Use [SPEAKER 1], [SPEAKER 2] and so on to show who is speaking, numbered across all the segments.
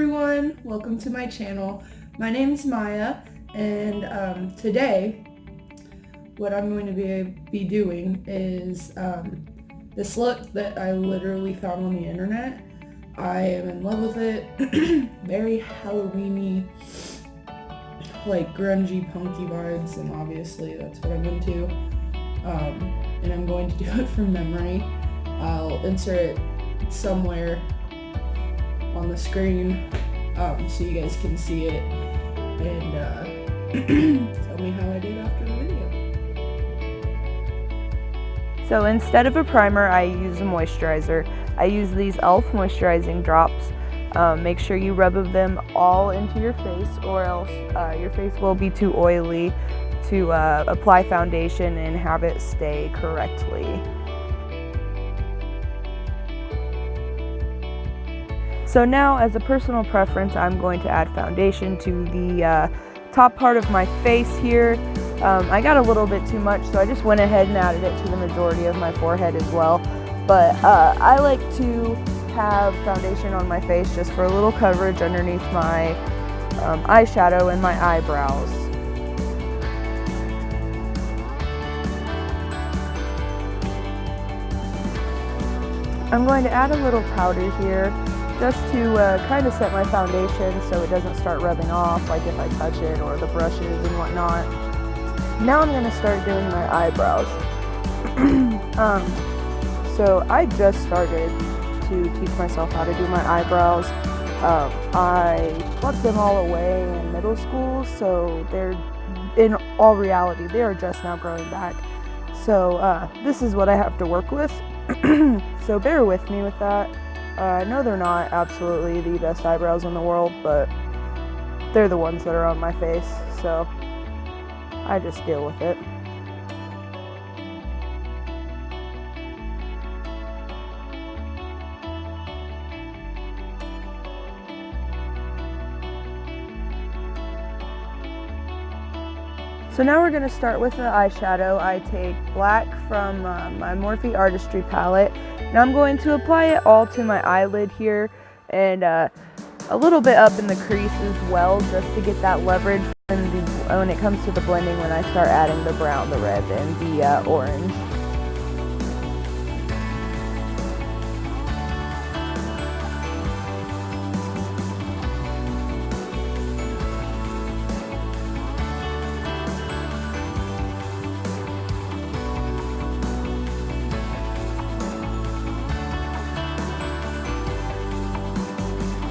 [SPEAKER 1] everyone, welcome to my channel. My name's Maya, and today what I'm going to be doing is this look that I literally found on the internet. I am in love with it. Very Halloween-y, like grungy, punky vibes, and obviously that's what I'm into. And I'm going to do it from memory. I'll insert it somewhere on the screen so you guys can see it and tell me how I did after the video.
[SPEAKER 2] So instead of a primer, I use a moisturizer. I use these e.l.f. moisturizing drops. Make sure you rub them all into your face, or else your face will be too oily to apply foundation and have it stay correctly. So now, as a personal preference, I'm going to add foundation to the top part of my face here. I got a little bit too much, so I just went ahead and added it to the majority of my forehead as well. But I like to have foundation on my face just for a little coverage underneath my eyeshadow and my eyebrows. I'm going to add a little powder here, just to kind of set my foundation so it doesn't start rubbing off, like if I touch it or the brushes and whatnot. Now I'm going to start doing my eyebrows. So I just started to teach myself how to do my eyebrows. I plucked them all away in middle school, so they're, in all reality, they are just now growing back. So this is what I have to work with. So bear with me with that. I know they're not absolutely the best eyebrows in the world, but they're the ones that are on my face, so I just deal with it. So now we're going to start with the eyeshadow. I take black from my Morphe Artistry palette, and I'm going to apply it all to my eyelid here and a little bit up in the crease as well, just to get that leverage when it comes to the blending when I start adding the brown, the red, and the orange.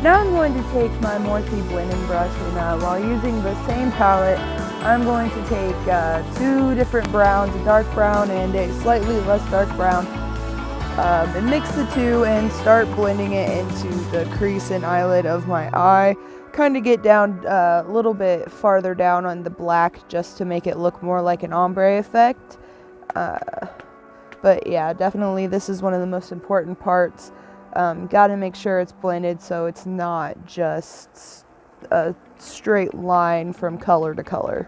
[SPEAKER 2] Now I'm going to take my Morphe blending brush, and while using the same palette, I'm going to take two different browns, a dark brown and a slightly less dark brown, and mix the two and start blending it into the crease and eyelid of my eye. Kind of get down a little bit farther down on the black just to make it look more like an ombre effect. But yeah, definitely this is one of the most important parts. Gotta make sure it's blended so it's not just a straight line from color to color.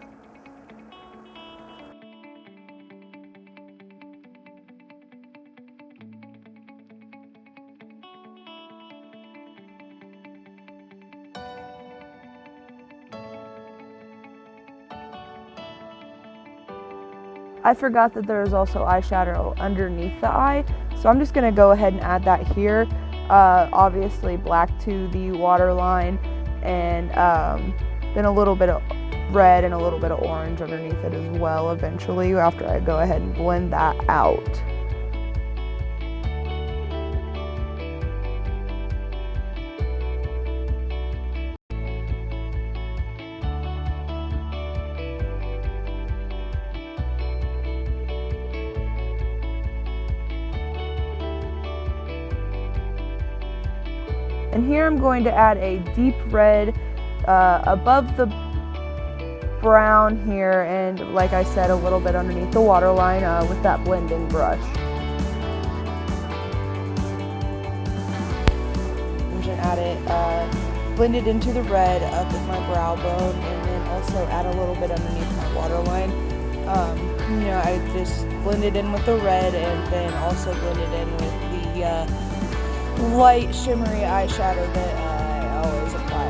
[SPEAKER 2] I forgot that there is also eyeshadow underneath the eye, so I'm just going to go ahead and add that here. Obviously black to the waterline, and then a little bit of red and a little bit of orange underneath it as well eventually, after I go ahead and blend that out. And here I'm going to add a deep red above the brown here, and like I said, a little bit underneath the waterline with that blending brush. I'm going to add it, blend it into the red up with my brow bone, and then also add a little bit underneath my waterline. You know, I just blend it in with the red, and then also blend it in with the light shimmery eyeshadow that I always apply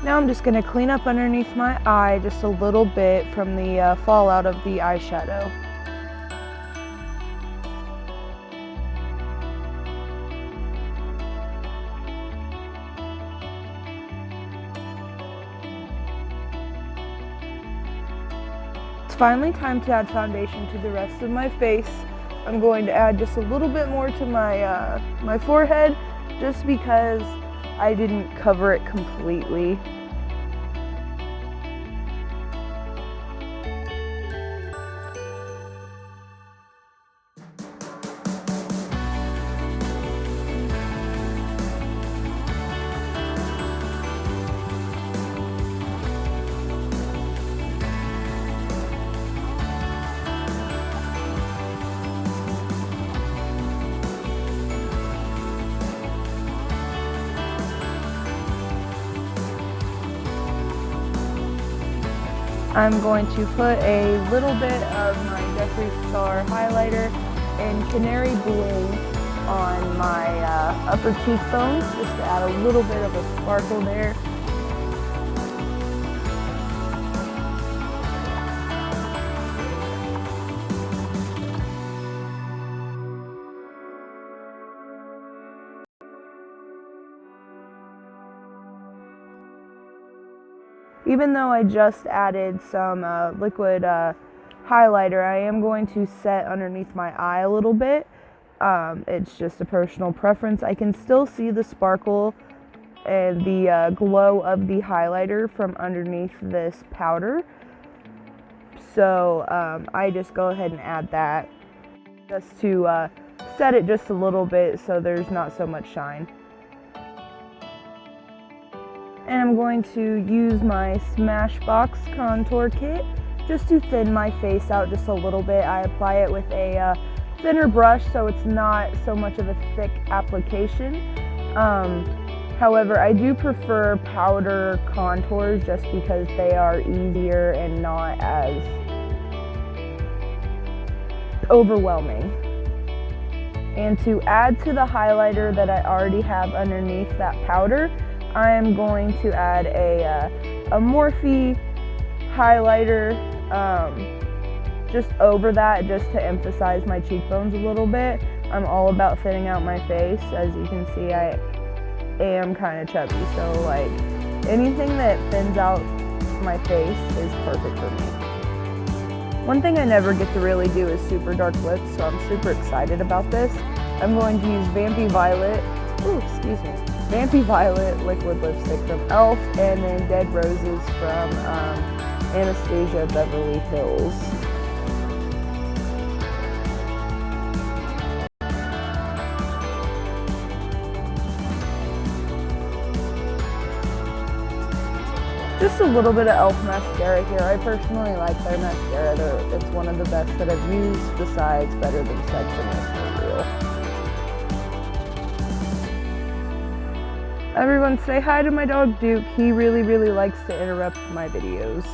[SPEAKER 2] Now I'm just going to clean up underneath my eye just a little bit from the fallout of the eyeshadow. It's finally time to add foundation to the rest of my face. I'm going to add just a little bit more to my forehead just because I didn't cover it completely. I'm going to put a little bit of my Jeffree Star highlighter in Canary Blue on my upper cheekbones just to add a little bit of a sparkle there. Even though I just added some liquid highlighter, I am going to set underneath my eye a little bit. It's just a personal preference. I can still see the sparkle and the glow of the highlighter from underneath this powder. So I just go ahead and add that just to set it just a little bit so there's not so much shine. And I'm going to use my Smashbox contour kit just to thin my face out just a little bit. I apply it with a thinner brush so it's not so much of a thick application. However, I do prefer powder contours just because they are easier and not as overwhelming. And to add to the highlighter that I already have underneath that powder, I am going to add a Morphe highlighter just over that, just to emphasize my cheekbones a little bit. I'm all about thinning out my face. As you can see, I am kind of chubby, so like anything that thins out my face is perfect for me. One thing I never get to really do is super dark lips, so I'm super excited about this. I'm going to use Vampy Violet liquid lipstick from e.l.f. and then Dead Roses from Anastasia Beverly Hills. Just a little bit of e.l.f. mascara here. I personally like their mascara. It's one of the best that I've used, besides Better Than Sex and Mist for Real. Everyone say hi to my dog Duke. He really likes to interrupt my videos.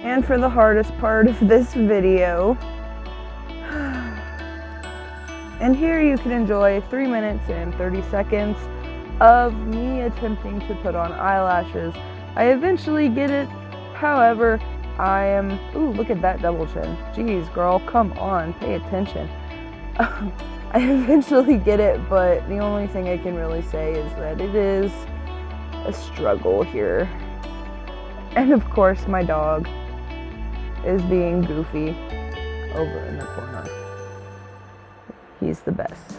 [SPEAKER 2] And for the hardest part of this video. And here you can enjoy 3 minutes and 30 seconds of me attempting to put on eyelashes. I eventually get it. However, I am... Ooh, look at that double chin. Jeez, girl, come on, pay attention. I eventually get it, but the only thing I can really say is that it is a struggle here. And of course, my dog is being goofy over in the corner. He's the best.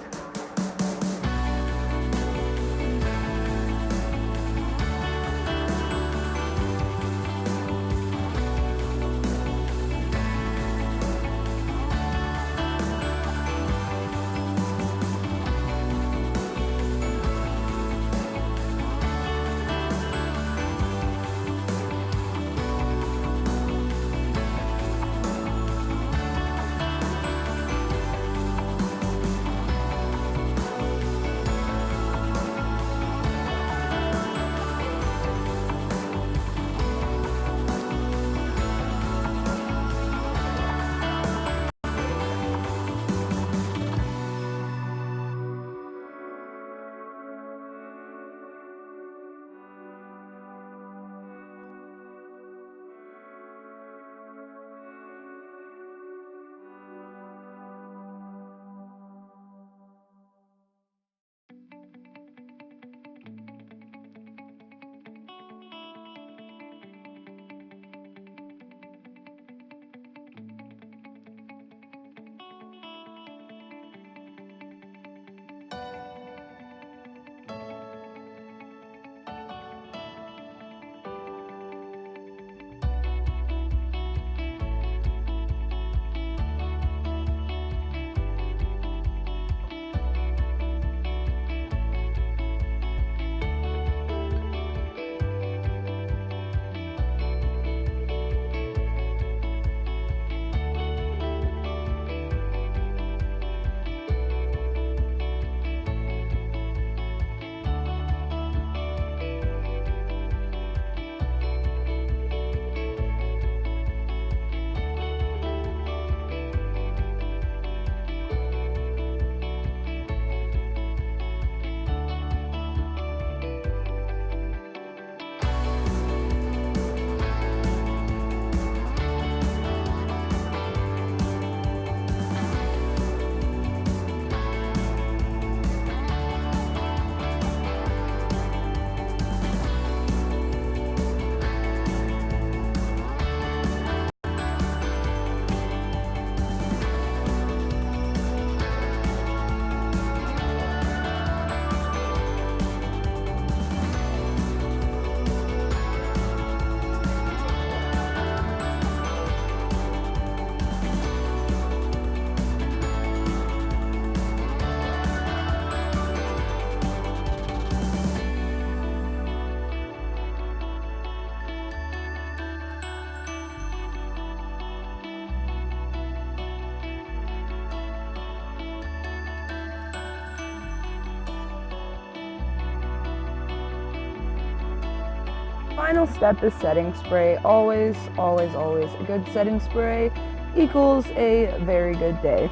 [SPEAKER 2] final step is setting spray. Always, always, always a good setting spray equals a very good day.